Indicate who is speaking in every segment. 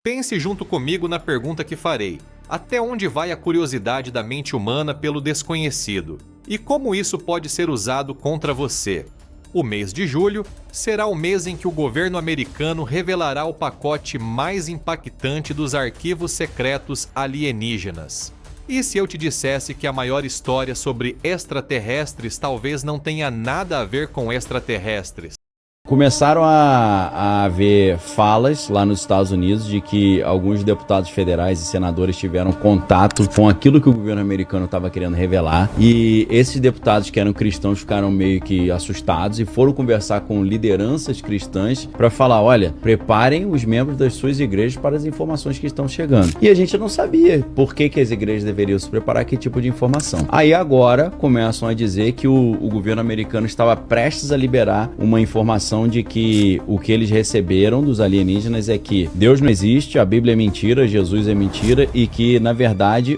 Speaker 1: Pense junto comigo na pergunta que farei. Até onde vai a curiosidade da mente humana pelo desconhecido? E como isso pode ser usado contra você? O mês de julho será o mês em que o governo americano revelará o pacote mais impactante dos arquivos secretos alienígenas. E se eu te dissesse que a maior história sobre extraterrestres talvez não tenha nada a ver com extraterrestres?
Speaker 2: Começaram a haver falas lá nos Estados Unidos de que alguns deputados federais e senadores tiveram contato com aquilo que o governo americano estava querendo revelar, e esses deputados que eram cristãos ficaram meio que assustados e foram conversar com lideranças cristãs para falar: olha, preparem os membros das suas igrejas para as informações que estão chegando. E a gente não sabia por que as igrejas deveriam se preparar, que tipo de informação. Aí agora começam a dizer que o governo americano estava prestes a liberar uma informação de que o que eles receberam dos alienígenas é que Deus não existe, a Bíblia é mentira, Jesus é mentira, e que, na verdade,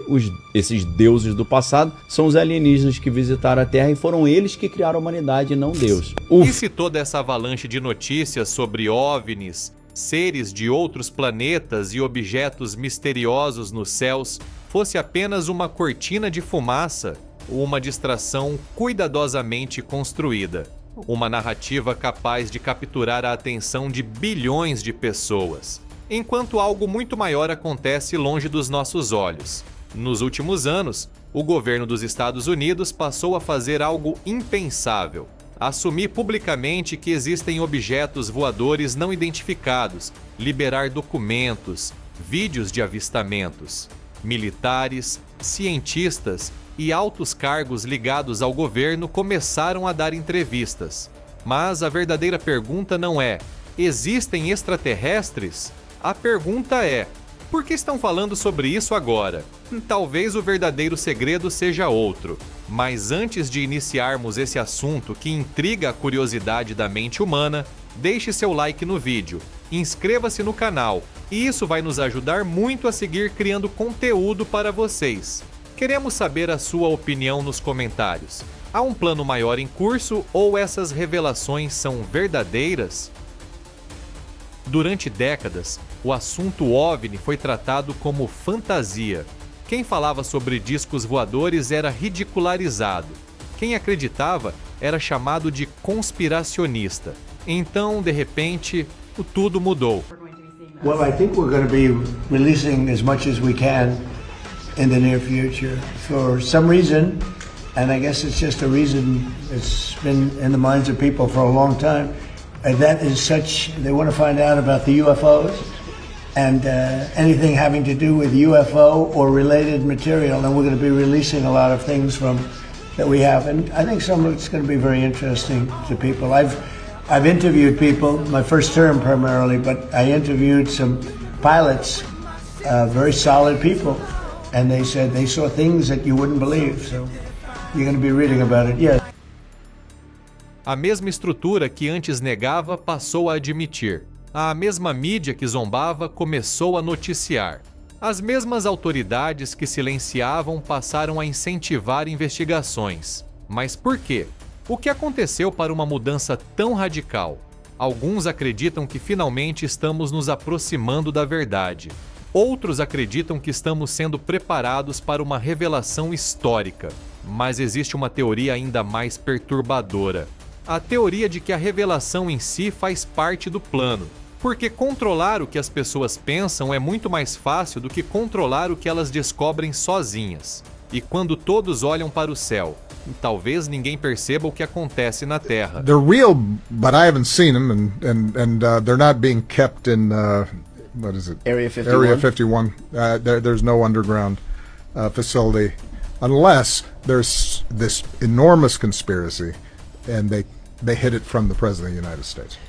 Speaker 2: esses deuses do passado são os alienígenas que visitaram a Terra e foram eles que criaram a humanidade e não Deus.
Speaker 1: E se toda essa avalanche de notícias sobre OVNIs, seres de outros planetas e objetos misteriosos nos céus fosse apenas uma cortina de fumaça ou uma distração cuidadosamente construída? Uma narrativa capaz de capturar a atenção de bilhões de pessoas, enquanto algo muito maior acontece longe dos nossos olhos. Nos últimos anos, o governo dos Estados Unidos passou a fazer algo impensável: assumir publicamente que existem objetos voadores não identificados, liberar documentos, vídeos de avistamentos. Militares, cientistas e altos cargos ligados ao governo começaram a dar entrevistas. Mas a verdadeira pergunta não é: existem extraterrestres? A pergunta é: por que estão falando sobre isso agora? Talvez o verdadeiro segredo seja outro. Mas antes de iniciarmos esse assunto que intriga a curiosidade da mente humana, deixe seu like no vídeo, inscreva-se no canal, e isso vai nos ajudar muito a seguir criando conteúdo para vocês. Queremos saber a sua opinião nos comentários. Há um plano maior em curso ou essas revelações são verdadeiras? Durante décadas, o assunto OVNI foi tratado como fantasia. Quem falava sobre discos voadores era ridicularizado. Quem acreditava era chamado de conspiracionista. Então, de repente, tudo mudou.
Speaker 3: Well, I think we're going to be releasing as much as we can in the near future. For some reason, and I guess it's just a reason that's been in the minds of people for a long time, and that is such, they want to find out about the UFOs and anything having to do with UFO or related material, and we're going to be releasing a lot of things from that we have, and I think some of it's going to be very interesting to people. I've interviewed people, my first term primarily, but I interviewed some pilots, very solid people, and they said they saw things that you wouldn't believe, so you're going to be reading about it, yes.
Speaker 1: A mesma estrutura que antes negava passou a admitir. A mesma mídia que zombava começou a noticiar. As mesmas autoridades que silenciavam passaram a incentivar investigações. Mas por quê? O que aconteceu para uma mudança tão radical? Alguns acreditam que finalmente estamos nos aproximando da verdade. Outros acreditam que estamos sendo preparados para uma revelação histórica. Mas existe uma teoria ainda mais perturbadora. A teoria de que a revelação em si faz parte do plano. Porque controlar o que as pessoas pensam é muito mais fácil do que controlar o que elas descobrem sozinhas. E quando todos olham para o céu, talvez ninguém perceba o que acontece na Terra.
Speaker 4: They're real, but I haven't seen them, and they're not being kept in what is it?
Speaker 5: Area 51.
Speaker 4: Area 51. There's no underground facility, unless there's this enormous conspiracy, and they hid it from the President of the United States.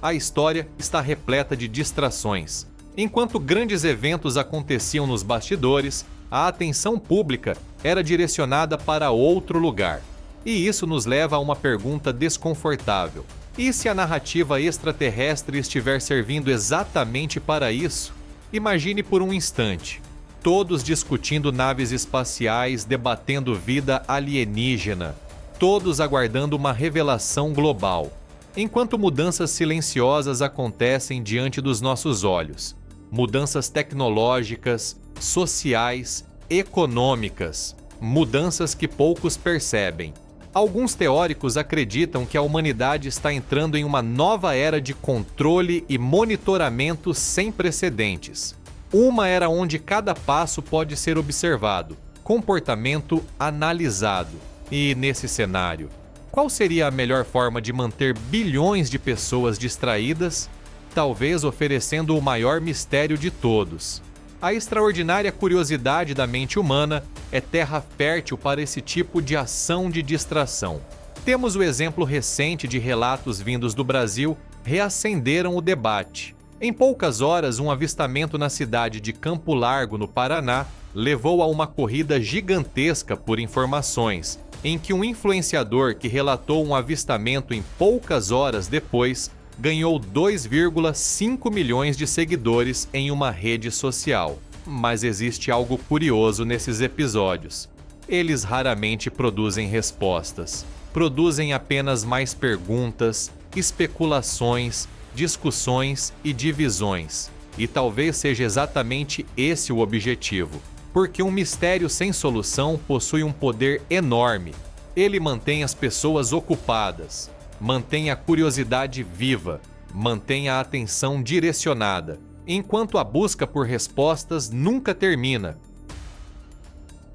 Speaker 1: A história está repleta de distrações. Enquanto grandes eventos aconteciam nos bastidores, a atenção pública era direcionada para outro lugar. E isso nos leva a uma pergunta desconfortável. E se a narrativa extraterrestre estiver servindo exatamente para isso? Imagine por um instante, todos discutindo naves espaciais, debatendo vida alienígena, todos aguardando uma revelação global. enquanto mudanças silenciosas acontecem diante dos nossos olhos. Mudanças tecnológicas, sociais, econômicas, mudanças que poucos percebem. Alguns teóricos acreditam que a humanidade está entrando em uma nova era de controle e monitoramento sem precedentes. Uma era onde cada passo pode ser observado, comportamento analisado. E nesse cenário, qual seria a melhor forma de manter bilhões de pessoas distraídas? Talvez oferecendo o maior mistério de todos. A extraordinária curiosidade da mente humana é terra fértil para esse tipo de ação de distração. Temos o exemplo recente de relatos vindos do Brasil reacenderam o debate. Em poucas horas, um avistamento na cidade de Campo Largo, no Paraná, levou a uma corrida gigantesca por informações, em que um influenciador que relatou um avistamento em poucas horas depois ganhou 2,5 milhões de seguidores em uma rede social. Mas existe algo curioso nesses episódios. Eles raramente produzem respostas. Produzem apenas mais perguntas, especulações, discussões e divisões. E talvez seja exatamente esse o objetivo. Porque um mistério sem solução possui um poder enorme. Ele mantém as pessoas ocupadas, mantém a curiosidade viva, mantém a atenção direcionada, enquanto a busca por respostas nunca termina.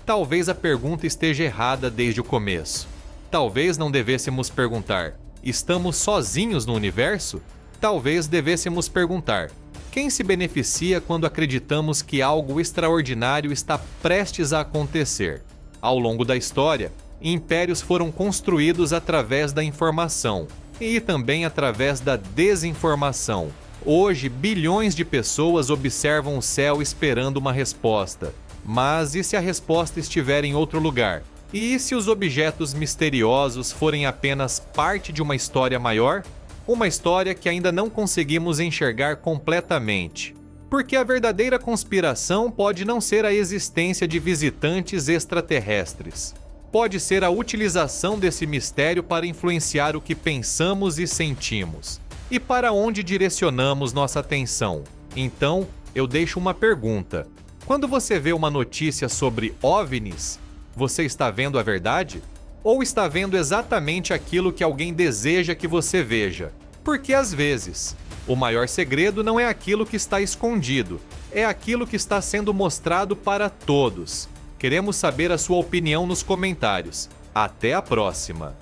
Speaker 1: Talvez a pergunta esteja errada desde o começo. Talvez não devêssemos perguntar: estamos sozinhos no universo? Talvez devêssemos perguntar: quem se beneficia quando acreditamos que algo extraordinário está prestes a acontecer? Ao longo da história, impérios foram construídos através da informação e também através da desinformação. Hoje, bilhões de pessoas observam o céu esperando uma resposta. Mas e se a resposta estiver em outro lugar? E se os objetos misteriosos forem apenas parte de uma história maior? Uma história que ainda não conseguimos enxergar completamente. Porque a verdadeira conspiração pode não ser a existência de visitantes extraterrestres. Pode ser a utilização desse mistério para influenciar o que pensamos e sentimos. E para onde direcionamos nossa atenção? Então, eu deixo uma pergunta. Quando você vê uma notícia sobre OVNIs, você está vendo a verdade? Ou está vendo exatamente aquilo que alguém deseja que você veja? Porque às vezes, o maior segredo não é aquilo que está escondido, é aquilo que está sendo mostrado para todos. Queremos saber a sua opinião nos comentários. Até a próxima!